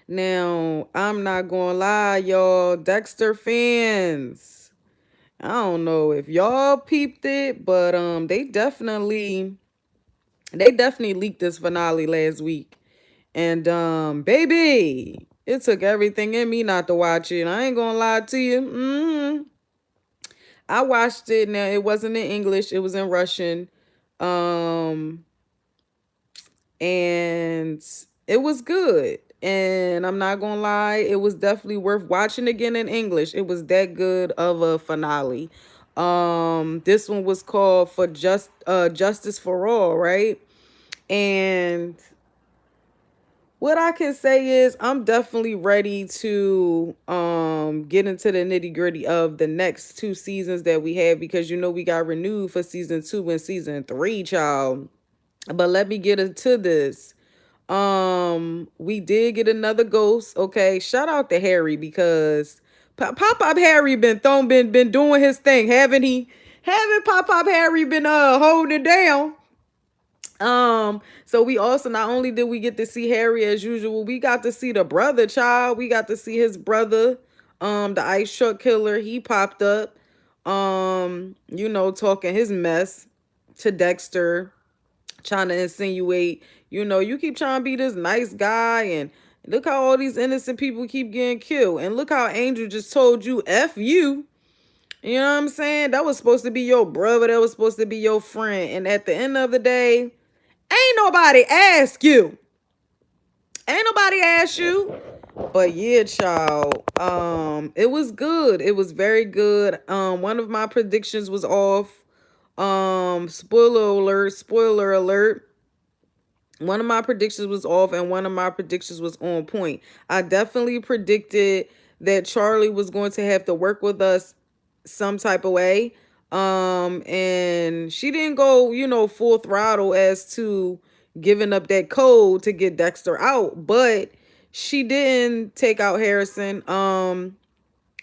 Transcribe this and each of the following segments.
Now, I'm not gonna lie, y'all, Dexter fans. I don't know if y'all peeped it, but they definitely leaked this finale last week. And baby, it took everything in me not to watch it. I ain't gonna lie to you. I watched it. Now it wasn't in English, it was in Russian. Um and it was good. And I'm not gonna lie, it was definitely worth watching again in English. It was that good of a finale. This one was called for Justice for All, right? And what I can say is I'm definitely ready to get into the nitty-gritty of the next two seasons that we have, because we got renewed for season 2 and season 3, child. But let me get into this. We did get another ghost. Okay, shout out to Harry, because Pop Pop Harry been doing his thing, haven't he? Haven't Pop Pop Harry been holding it down? So we also, not only did we get to see Harry as usual, we got to see the brother, child. We got to see his brother, the ice truck killer. He popped up, talking his mess to Dexter, trying to insinuate, you keep trying to be this nice guy, and look how all these innocent people keep getting killed. And look how Angel just told you, F you. You know what I'm saying? That was supposed to be your brother. That was supposed to be your friend. And at the end of the day, ain't nobody ask you. Ain't nobody ask you. But yeah, child. It was good. It was very good. One of my predictions was off. Spoiler alert, spoiler alert. One of my predictions was off, and one of my predictions was on point. I definitely predicted that Charlie was going to have to work with us some type of way. And she didn't go, full throttle as to giving up that code to get Dexter out, but she didn't take out Harrison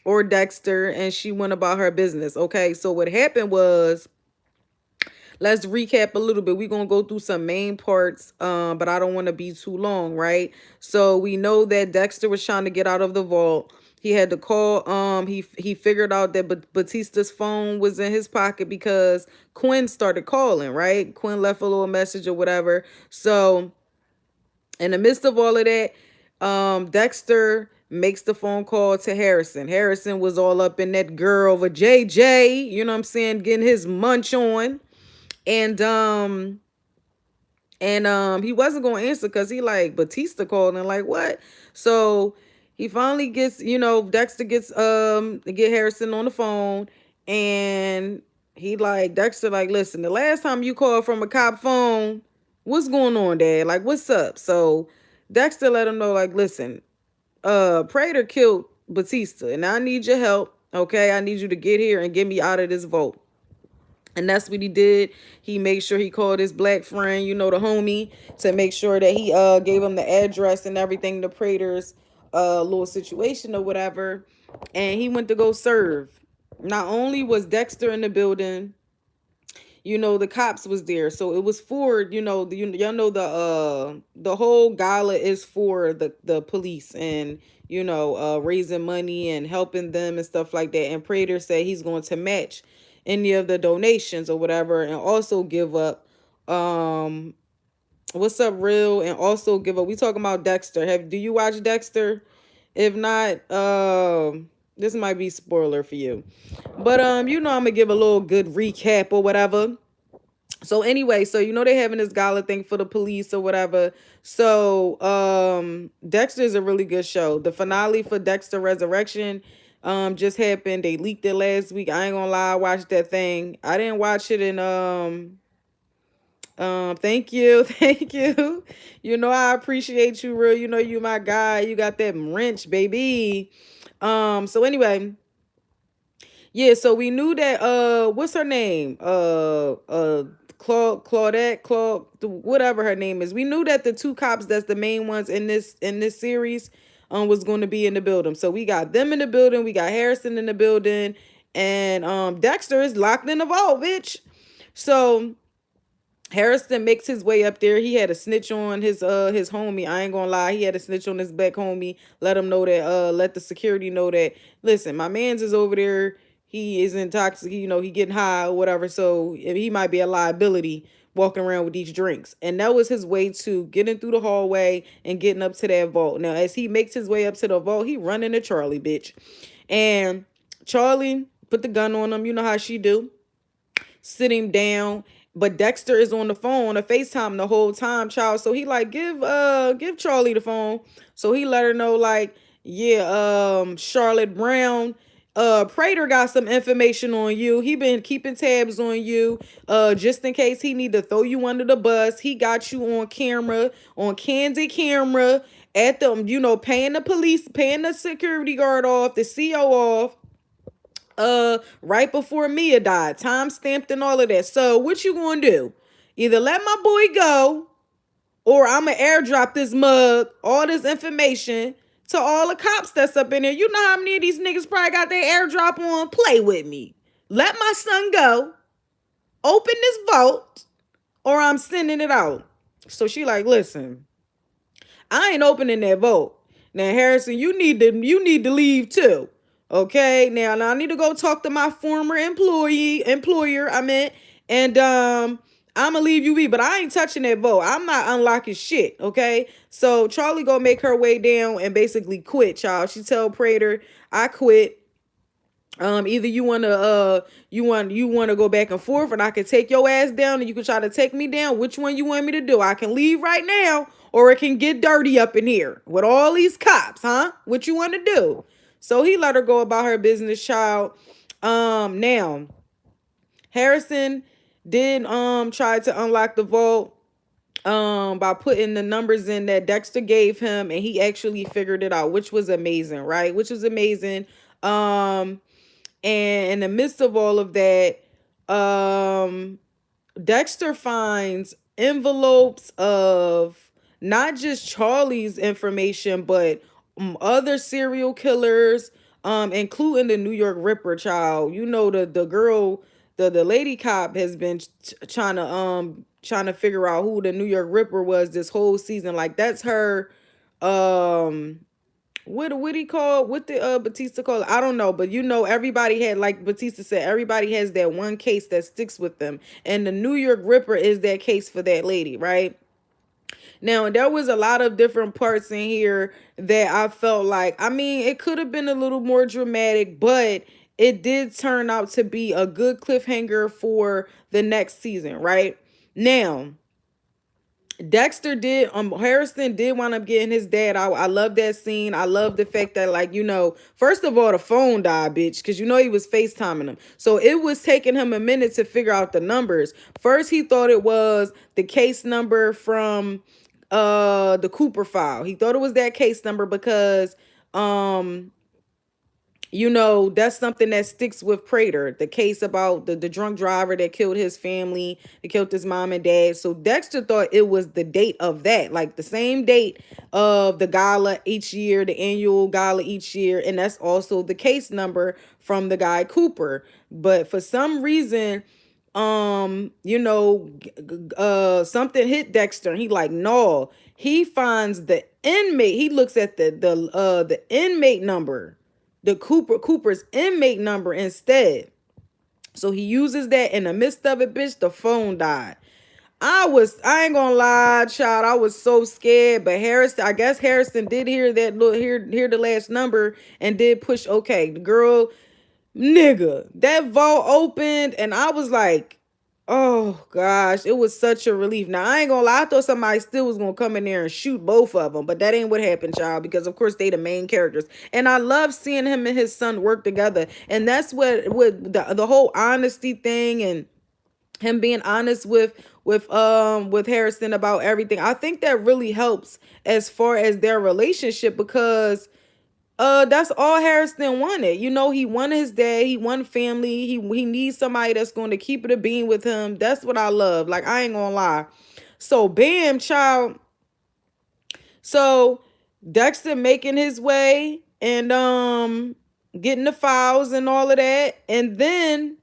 or Dexter, and she went about her business. Okay, so what happened was, let's recap a little bit. We're gonna go through some main parts, but I don't want to be too long, right? So we know that Dexter was trying to get out of the vault. He had to call. He figured out that Batista's phone was in his pocket because Quinn started calling. Right? Quinn left a little message or whatever. So in the midst of all of that, Dexter makes the phone call to Harrison. Harrison was all up in that girl with JJ. You know what I'm saying? Getting his munch on. And he wasn't gonna answer because he like Batista called and like what? So he finally gets, Dexter gets get Harrison on the phone, and he like Dexter like, listen, the last time you called from a cop phone, what's going on, Dad? Like, what's up? So Dexter let him know, like, listen, Prater killed Batista, and I need your help. Okay, I need you to get here and get me out of this vault. And that's what he did. He made sure he called his black friend, the homie, to make sure that he gave him the address and everything, the Prater's little situation or whatever. And he went to go serve. Not only was Dexter in the building, the cops was there. So it was for, y'all know the whole gala is for the police, and raising money and helping them and stuff like that. And Prater said he's going to match any of the donations or whatever, and also give up what's up real, and also give up. We talking about Dexter. Do you watch Dexter? If not, this might be spoiler for you. But I'm gonna give a little good recap or whatever. So anyway, so they having this gala thing for the police or whatever. So Dexter is a really good show. The finale for Dexter Resurrection just happened. They leaked it last week. I ain't gonna lie, I watched that thing. I didn't watch it in thank you, thank you. I appreciate you, real. You my guy. You got that wrench, baby. So anyway, yeah, so we knew that what's her name? Claudette, whatever her name is. We knew that the two cops that's the main ones in this series was going to be in the building. So we got them in the building, we got Harrison in the building, and Dexter is locked in the vault, bitch. So Harrison makes his way up there. He had a snitch on his homie. I ain't gonna lie. He had a snitch on his back homie. Let him know that let the security know that, listen, my man's is over there. He is intoxicated, he getting high or whatever. So he might be a liability walking around with these drinks. And that was his way to getting through the hallway and getting up to that vault. Now, as he makes his way up to the vault, he running to Charlie, bitch. And Charlie put the gun on him. You know how she do. Sit him down. But Dexter is on the phone on a FaceTime the whole time, child. So he like, give Charlie the phone. So he let her know, like, yeah, Charlotte Brown, Prater got some information on you. He been keeping tabs on you. Just in case he need to throw you under the bus. He got you on camera, on candid camera, at the, paying the police, paying the security guard off, the CO off, right before Mia died, time stamped and all of that. So what you gonna do? Either let my boy go, or I'ma airdrop this mug, all this information to all the cops that's up in there. You know how many of these niggas probably got their airdrop on? Play with me. Let my son go. Open this vault, or I'm sending it out. So she like, listen, I ain't opening that vote. Now, Harrison, you need to leave too. Okay. Now I need to go talk to my former employer, I meant, and I'ma leave you be, but I ain't touching that vote. I'm not unlocking shit. Okay. So Charlie gonna make her way down and basically quit, child. She tell Prater, I quit. Either you wanna go back and forth, and I can take your ass down, and you can try to take me down. Which one you want me to do? I can leave right now, or it can get dirty up in here with all these cops, huh? What you want to do? So he let her go about her business, child. Now Harrison did try to unlock the vault by putting the numbers in that Dexter gave him, and he actually figured it out, which was amazing, right? Which was amazing. And in the midst of all of that, Dexter finds envelopes of not just Charlie's information, but other serial killers, including the New York Ripper, child. You know, the girl, the lady cop has been trying to figure out who the New York Ripper was this whole season. Like, that's her. What he call, what the Batista call it? I don't know, but everybody had, like Batista said, everybody has that one case that sticks with them, and the New York Ripper is that case for that lady, right? Now, there was a lot of different parts in here that I felt like, I mean, it could have been a little more dramatic, but it did turn out to be a good cliffhanger for the next season, right? Now, Harrison did wind up getting his dad. I love that scene. I love the fact that, like, first of all, the phone died, bitch, because he was FaceTiming him. So it was taking him a minute to figure out the numbers. First, he thought it was the case number from the Cooper file. He thought it was that case number because that's something that sticks with Prater. The case about the drunk driver that killed his family, that killed his mom and dad. So Dexter thought it was the date of that, like the same date of the gala each year, the annual gala each year. And that's also the case number from the guy Cooper. But for some reason, something hit Dexter. He like, no. He finds the inmate. He looks at the inmate number, the Cooper's inmate number instead. So he uses that. In the midst of it, bitch, the phone died. I ain't gonna lie, child, I was so scared. But I guess Harrison did hear the last number and did push okay. The girl, nigga, that vault opened, and I was like, oh gosh, it was such a relief. Now, I ain't gonna lie, I thought somebody still was gonna come in there and shoot both of them, but that ain't what happened, child, because of course they the main characters. And I love seeing him and his son work together. And that's what the whole honesty thing, and him being honest with Harrison about everything. I think that really helps as far as their relationship, because that's all Harrison wanted. He wanted his dad. He wanted family. He needs somebody that's going to keep it a bean with him. That's what I love. Like, I ain't gonna lie. So, bam, child. So, Dexter making his way and getting the files and all of that. And then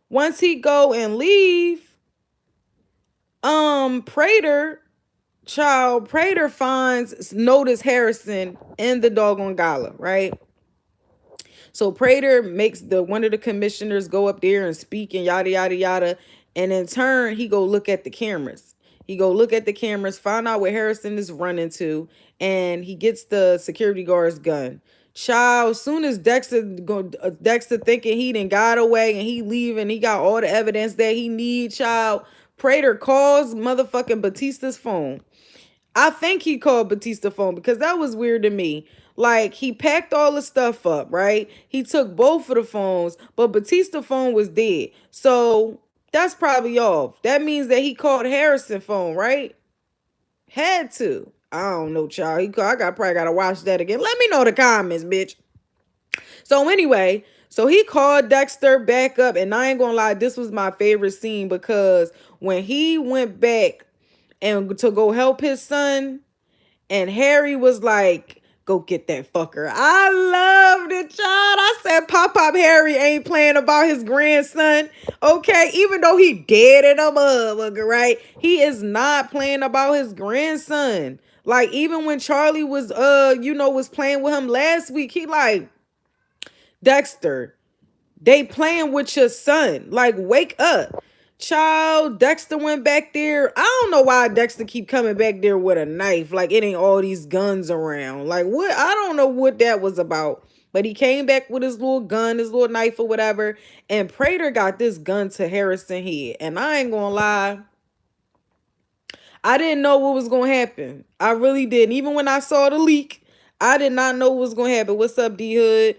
once he go and leave, Prater, child, Prater finds notice Harrison in the doggone gala, right? So Prater makes the one of the commissioners go up there and speak and yada yada yada, and in turn he go look at the cameras. He go look at the cameras, find out where Harrison is running to, and he gets the security guard's gun. Child, soon as Dexter thinking he done got away and he leaving, he got all the evidence that he need. Child, Prater calls motherfucking Batista's phone. I think he called Batista phone because that was weird to me. Like he packed all the stuff up, right? He took both of the phones, but Batista phone was dead. So that's probably off. That means that he called Harrison phone, right? Had to. I don't know, child. I got probably gotta watch that again. Let me know in the comments, bitch. So anyway, so he called Dexter back up, and I ain't gonna lie, this was my favorite scene because when he went back and to go help his son, and Harry was like, go get that fucker. I loved it, child. I said, Pop Harry ain't playing about his grandson. Okay, even though he dead in a motherfucker, right? He is not playing about his grandson. Like, even when Charlie was, was playing with him last week, he like, Dexter, they playing with your son. Like, wake up. Child, Dexter went back there. I don't know why Dexter keep coming back there with a knife. Like, it ain't all these guns around. Like, what? I don't know what that was about. But he came back with his little gun, his little knife or whatever. And Prater got this gun to Harrison head. And I ain't gonna lie, I didn't know what was gonna happen. I really didn't. Even when I saw the leak, I did not know what was gonna happen. What's up, D Hood?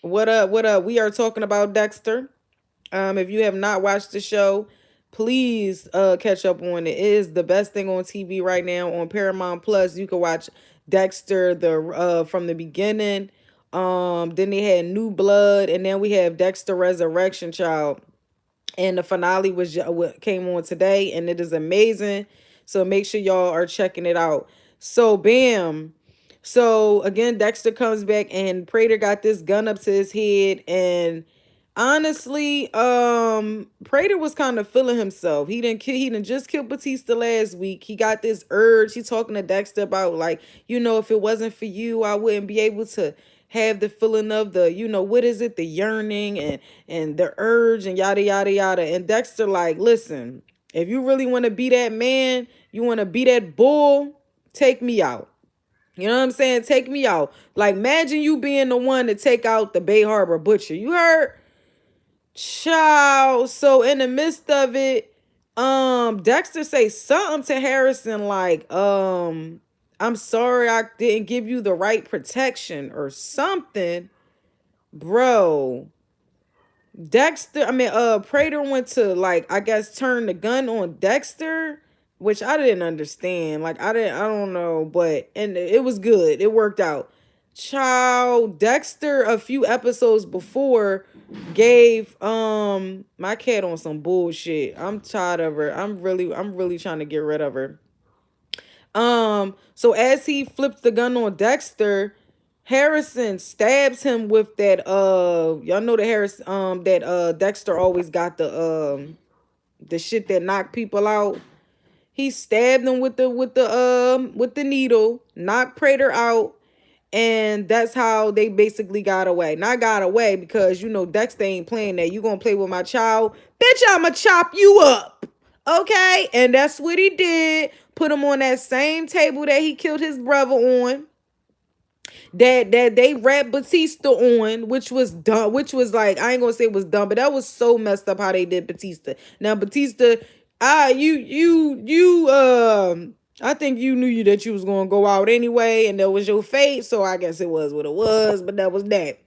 What up? What up? We are talking about Dexter. If you have not watched the show, please catch up on it. It is the best thing on TV right now on Paramount Plus. You can watch Dexter from the beginning. Then they had New Blood, and then we have Dexter Resurrection, child. And the finale what came on today, and it is amazing. So make sure y'all are checking it out. So bam. So again, Dexter comes back, and Prater got this gun up to his head, and honestly, Prater was kind of feeling himself. He didn't just kill Batista last week. He got this urge. He's talking to Dexter about, like, if it wasn't for you, I wouldn't be able to have the feeling of the, what is it, the yearning and the urge and yada yada yada. And Dexter like, listen, if you really want to be that man, you want to be that bull, take me out. You know what I'm saying? Take me out. Like, imagine you being the one to take out the Bay Harbor Butcher. You heard? Child. So in the midst of it, Dexter say something to Harrison like, I'm sorry I didn't give you the right protection or something. Bro. Prater went to, like, I guess turn the gun on Dexter, which I didn't understand. Like, I don't know, but and it was good. It worked out. Child, Dexter a few episodes before gave my cat on some bullshit. I'm tired of her. I'm really trying to get rid of her. So as he flips the gun on Dexter, Harrison stabs him with that y'all know that Dexter always got the shit that knocked people out. He stabbed him with the needle, knocked Prater out, and that's how they basically got away. Not got away because Dexter ain't playing that. You gonna play with my child? Bitch, I'ma chop you up. Okay? And that's what he did. Put him on that same table that he killed his brother on. That they wrapped Batista on, which was dumb, which was like, I ain't gonna say it was dumb, but that was so messed up how they did Batista. Now Batista, I think you knew that you was gonna go out anyway, and that was your fate. So I guess it was what it was, but that was that.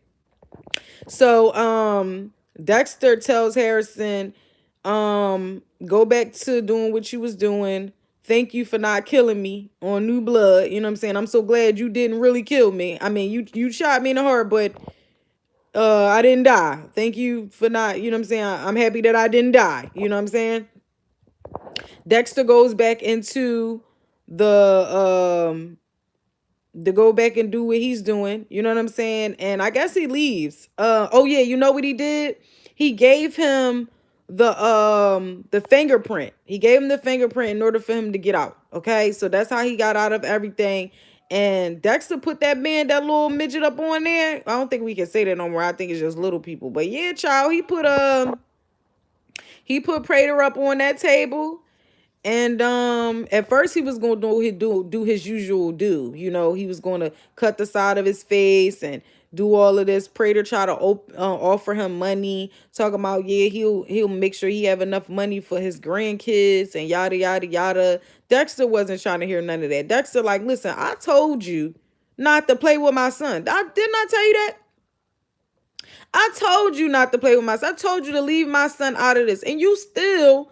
So Dexter tells Harrison, go back to doing what you was doing. Thank you for not killing me on New Blood. You know what I'm saying? I'm so glad you didn't really kill me. I mean, you shot me in the heart, but I didn't die. Thank you for not, you know what I'm saying? I'm happy that I didn't die. You know what I'm saying? Dexter goes back into the to go back and do what he's doing. You know what I'm saying? And I guess he leaves. Oh yeah, you know what he did? He gave him the fingerprint. He gave him the fingerprint in order for him to get out. Okay, so that's how he got out of everything. And Dexter put that man, that little midget, up on there. I don't think we can say that no more. I think it's just little people. But yeah, child, he put Prater up on that table. And at first he was gonna do his usual do. You know, he was gonna cut the side of his face and do all of this. Prater try to offer him money, talking about, yeah, he'll make sure he have enough money for his grandkids and yada yada yada. Dexter wasn't trying to hear none of that. Dexter like, listen, I told you not to play with my son. I did not tell you that. I told you not to play with my son. I told you to leave my son out of this, and you still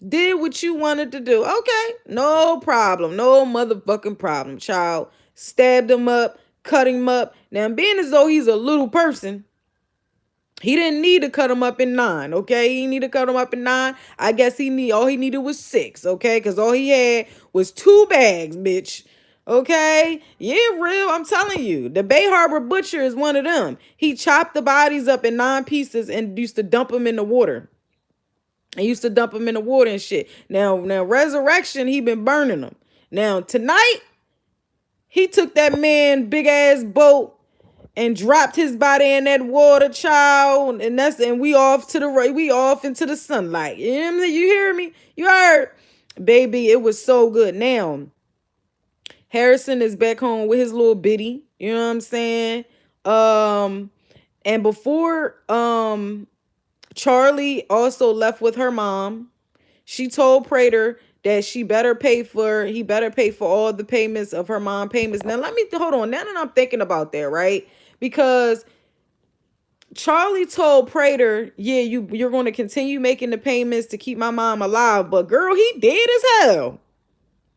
did what you wanted to do. Okay, no problem. No motherfucking problem, child. Stabbed him up, cut him up. Now, being as though he's a little person, he didn't need to cut him up in 9, okay? He needed to cut him up in 9. I guess all he needed was 6, okay? Because all he had was 2 bags, bitch. Okay? Yeah, real. I'm telling you. The Bay Harbor Butcher is one of them. He chopped the bodies up in 9 pieces and used to dump them in the water. And used to dump them in the water and shit. Now, Resurrection, he been burning them. Now, tonight, he took that man big ass boat and dropped his body in that water, child. And we off to the right. We off into the sunlight. You know what I mean? You hear me? You heard? Baby, it was so good. Now, Harrison is back home with his little bitty. You know what I'm saying? And before Charlie also left with her mom, she told Prater that he better pay for all the payments of her mom payments. Now let me hold on. Now that I'm thinking about that, right? Because Charlie told Prater, yeah, you're going to continue making the payments to keep my mom alive, but girl, he dead as hell.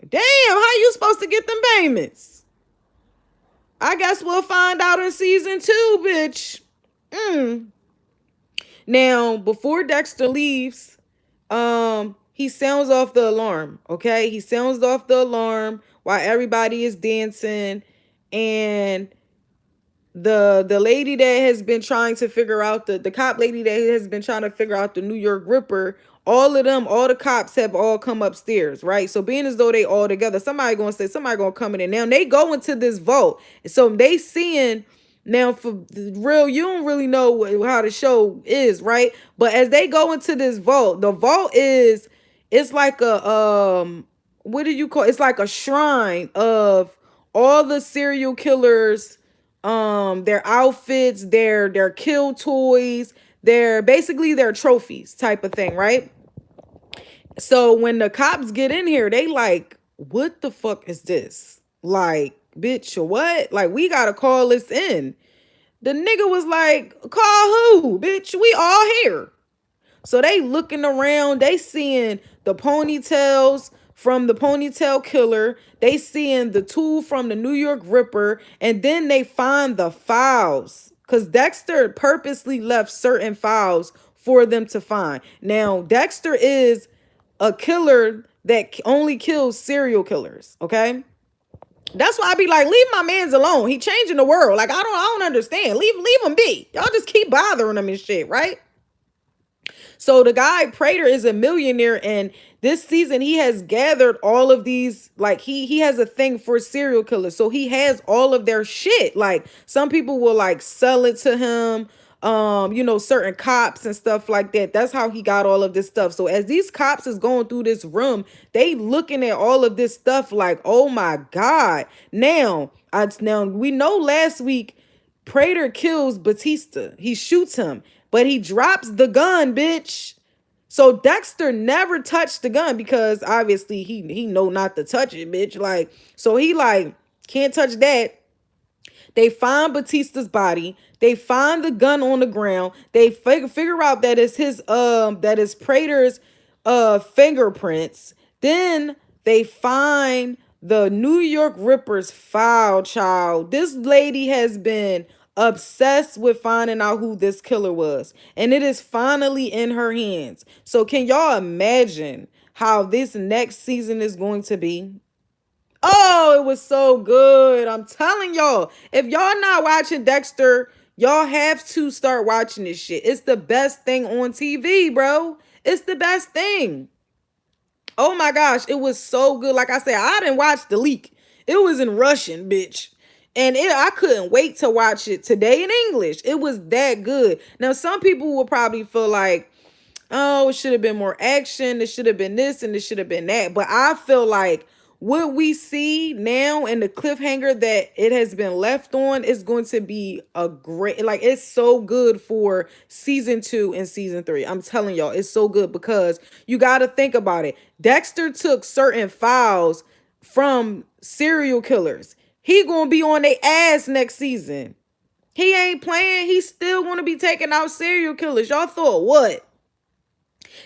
Damn, how you supposed to get them payments? I guess we'll find out in season 2, bitch. Now, before Dexter leaves, he sounds off the alarm, okay? He sounds off the alarm while everybody is dancing, and the lady that has been trying to figure out the cop lady that has been trying to figure out the New York Ripper, all the cops have all come upstairs, right? So being as though they all together, somebody gonna come in, and now they go into this vault. So they seeing. Now, for real, you don't really know how the show is, right? But as they go into this vault, the vault it's like a what do you call it? It's like a shrine of all the serial killers, their outfits, their kill toys, their trophies type of thing, right? So when the cops get in here, they like, what the fuck is this? Like, bitch, what? Like, we gotta call this in. The nigga was like, call who? Bitch, we all here. So they looking around, they seeing the ponytails from the ponytail killer. They seeing the tool from the New York Ripper. And then they find the files. Because Dexter purposely left certain files for them to find. Now, Dexter is a killer that only kills serial killers, okay? That's why I be like, leave my mans alone. He changing the world. Like, I don't understand. Leave him be. Y'all just keep bothering him and shit, right? So the guy Prater is a millionaire, and this season he has gathered all of these, like he has a thing for serial killers. So he has all of their shit. Like some people will like sell it to him. Certain cops and stuff like that. That's how he got all of this stuff. So as these cops is going through this room, they looking at all of this stuff like, oh my God. Now we know last week Prater kills Batista. He shoots him, but he drops the gun, bitch. So Dexter never touched the gun because obviously he know not to touch it, bitch. Like, so he like can't touch that. They find Batista's body. They find the gun on the ground. They figure out that is Prater's fingerprints. Then they find the New York Ripper's file, child. This lady has been obsessed with finding out who this killer was, and it is finally in her hands. So can y'all imagine how this next season is going to be? Oh, it was so good. I'm telling y'all, if y'all not watching Dexter, y'all have to start watching this shit. It's the best thing on TV, bro. It's the best thing. Oh my gosh, it was so good. Like I said, I didn't watch the leak. It was in Russian, bitch. And I couldn't wait to watch it today in English. It was that good. Now, some people will probably feel like, oh, it should have been more action. It should have been this and it should have been that. But I feel like what we see now and the cliffhanger that it has been left on is going to be a great, like, it's so good for season 2 and season 3. I'm telling y'all, it's so good because you got to think about it. Dexter took certain files from serial killers. He gonna be on their ass next season. He ain't playing. He's still gonna be taking out serial killers. Y'all thought what?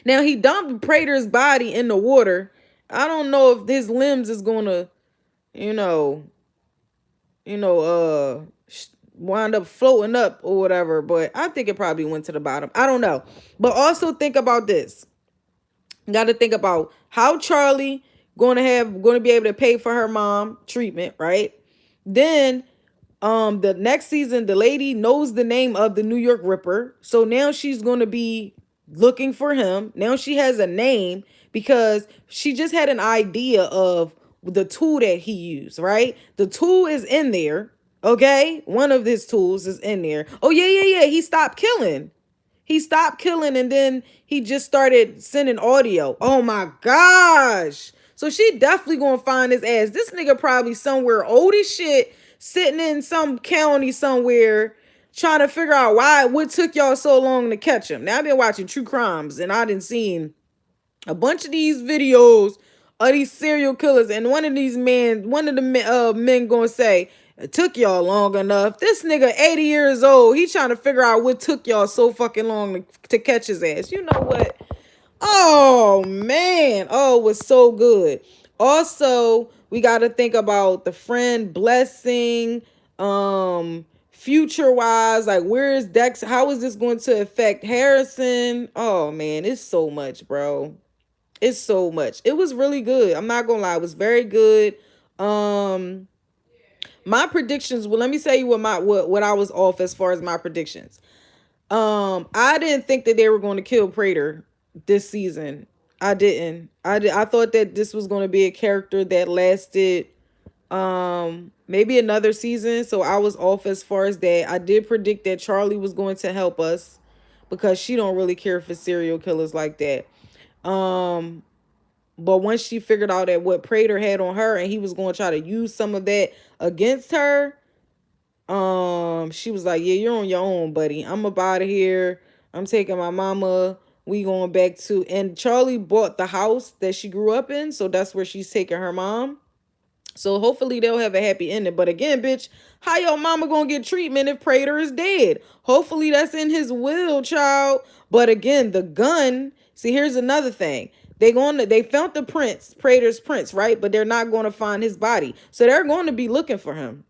Now he dumped Prater's body in the water. I don't know if his limbs is gonna, you know, you know, wind up floating up or whatever. But I think it probably went to the bottom. I don't know. But also think about this. You got to think about how Charlie going to be able to pay for her mom treatment, right? Then the next season the lady knows the name of the New York Ripper, so now she's going to be looking for him. Now she has a name because she just had an idea of the tool that he used, right? The tool is in there. Okay, one of his tools is in there. Oh yeah, he stopped killing. He stopped killing and then he just started sending audio. Oh my gosh. So she definitely gonna find his ass. This nigga probably somewhere old as shit, sitting in some county somewhere, trying to figure out what took y'all so long to catch him. Now I've been watching true crimes and I didn't seen a bunch of these videos of these serial killers, and one of the men gonna say, it took y'all long enough. This nigga 80 years old. He trying to figure out what took y'all so fucking long to catch his ass. You know what? Oh man. Oh, it was so good. Also, we got to think about the friend blessing. Future wise, like where is Dex? How is this going to affect Harrison? Oh man, it's so much, bro. It's so much. It was really good. I'm not gonna lie, it was very good. Um, my predictions. Well, let me tell you what I was off as far as my predictions. I didn't think that they were going to kill Prater this season. I didn't. I thought that this was going to be a character that lasted maybe another season. So I was off as far as that. I did predict that Charlie was going to help us because she don't really care for serial killers like that. Um, but once she figured out that what Prater had on her and he was going to try to use some of that against her, she was like, yeah, you're on your own, buddy. I'm up out of here. I'm taking my mama. We going back to, and Charlie bought the house that she grew up in, so that's where she's taking her mom. So hopefully they'll have a happy ending. But again, bitch, how your mama gonna get treatment if Prater is dead? Hopefully that's in his will, child. But again, the gun. See, here's another thing. They found the prince, Prater's prince, right? But they're not going to find his body. So they're going to be looking for him.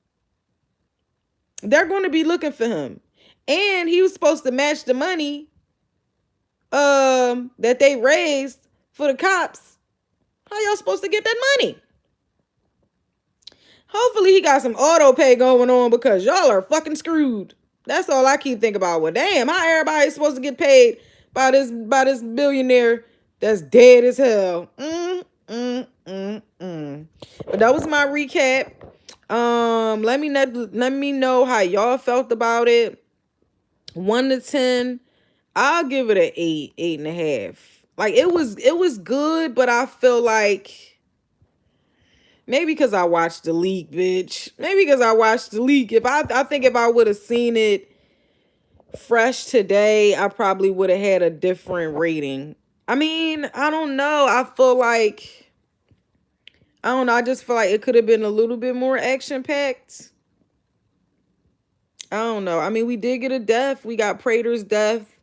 They're going to be looking for him. And he was supposed to match the money that they raised for the cops. How y'all supposed to get that money? Hopefully he got some auto pay going on because y'all are fucking screwed. That's all I keep thinking about. Well, damn, how everybody's supposed to get paid by this billionaire that's dead as hell. But that was my recap. Let me know how y'all felt about it. 1 to 10, I'll give it an 8, 8.5. Like it was good, but I feel like maybe because I watched the leak, bitch. Maybe because I watched the leak. I think if I would have seen it fresh today, I probably would have had a different rating. I mean, I don't know. I feel like I don't know. I just feel like it could have been a little bit more action packed. I don't know. I mean, we did get a death. We got Prater's death.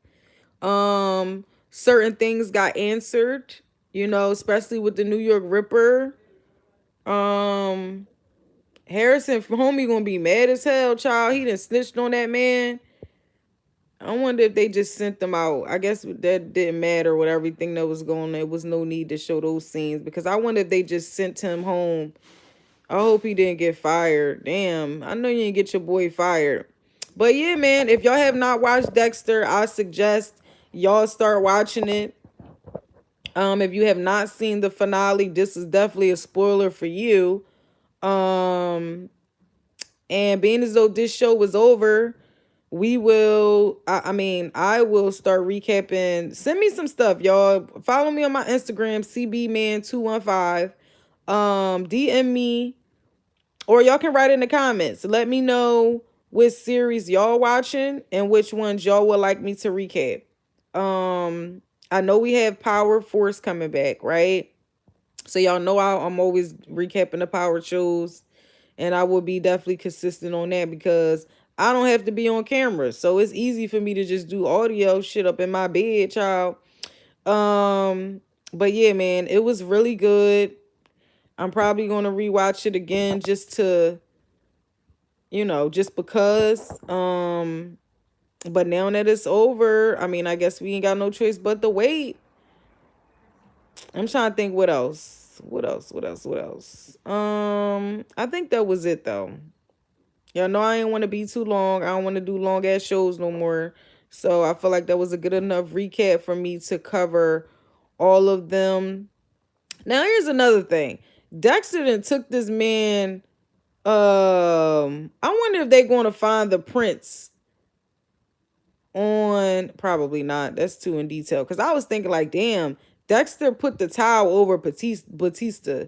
Certain things got answered, especially with the New York Ripper. Harrison from Homie gonna be mad as hell, child. He done snitched on that man. I wonder if they just sent them out. I guess that didn't matter with everything that was going on. There was no need to show those scenes because I wonder if they just sent him home. I hope he didn't get fired. Damn, I know you didn't get your boy fired. But yeah, man, if y'all have not watched Dexter, I suggest y'all start watching it. If you have not seen the finale, this is definitely a spoiler for you. Um, and being as though this show was over, we will I mean, I will start recapping. Send me some stuff, y'all. Follow me on my Instagram, cbman215. DM me, or y'all can write in the comments. Let me know which series y'all watching and which ones y'all would like me to recap. I know we have Power Force coming back, right? So y'all know I'm always recapping the Power shows, and I will be definitely consistent on that because I don't have to be on camera, so it's easy for me to just do audio shit up in my bed, child. Um, but yeah, man, it was really good. I'm probably gonna rewatch it again just to, just because. But now that it's over, I mean, I guess we ain't got no choice but to wait. I'm trying to think what else. What else? I think that was it though. Y'all know I ain't want to be too long. I don't want to do long ass shows no more. So I feel like that was a good enough recap for me to cover all of them. Now here's another thing. Dexter then took this man. I wonder if they're going to find the prints on. Probably not. That's too in detail. Because I was thinking like, damn, Dexter put the towel over Batista.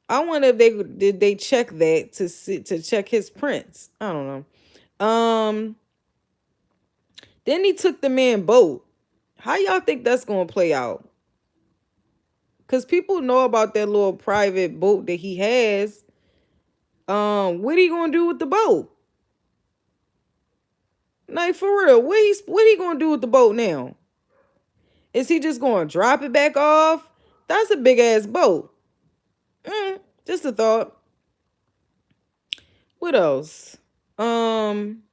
I wonder if they check that to check his prints. I don't know. Then he took the man boat. How y'all think that's gonna play out? Cause people know about that little private boat that he has. What he gonna do with the boat? Like for real, what he gonna do with the boat now? Is he just gonna drop it back off? That's a big ass boat. Just a thought. What else? Um,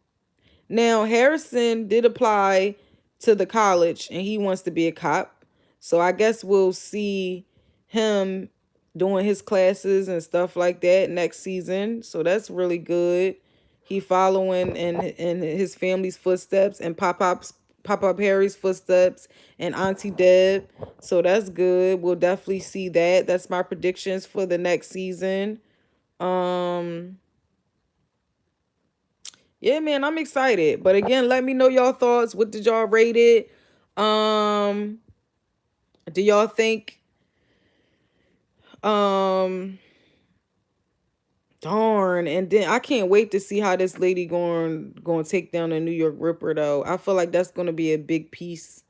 Now, Harrison did apply to the college and he wants to be a cop. So I guess we'll see him doing his classes and stuff like that next season. So that's really good. He following in his family's footsteps and Pop-Up Harry's footsteps and Auntie Deb. So that's good. We'll definitely see that. That's my predictions for the next season. Um yeah, man, I'm excited. But again, let me know y'all thoughts. What did y'all rate it? Um, do y'all think um darn, and then I can't wait to see how this lady going to take down the New York Ripper though. I feel like that's going to be a big piece.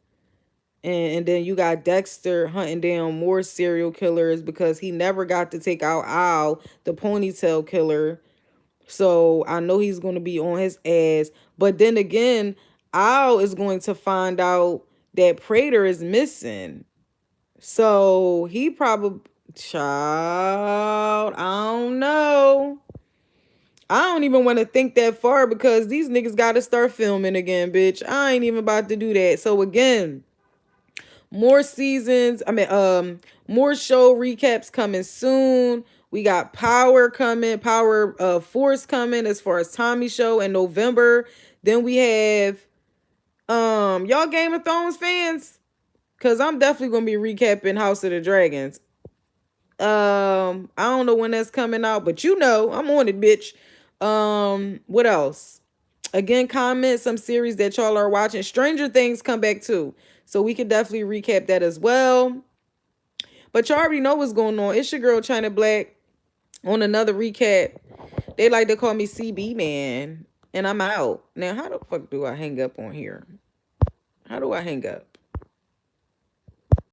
And then you got Dexter hunting down more serial killers because he never got to take out Al, the ponytail killer. So I know he's going to be on his ass. But then again, Al is going to find out that Prater is missing. So he probably, child, I don't know. I don't even want to think that far because these niggas got to start filming again, bitch. I ain't even about to do that. So again, more seasons. More show recaps coming soon. We got Power coming, Power Force coming as far as Tommy show in November. Then we have y'all Game of Thrones fans, cause I'm definitely gonna be recapping House of the Dragons. I don't know when that's coming out, but I'm on it, bitch. What else? Again, comment some series that y'all are watching. Stranger Things come back too. So we could definitely recap that as well. But y'all already know what's going on. It's your girl China Black on another recap. They like to call me CB man. And I'm out. Now, how the fuck do I hang up on here? How do I hang up?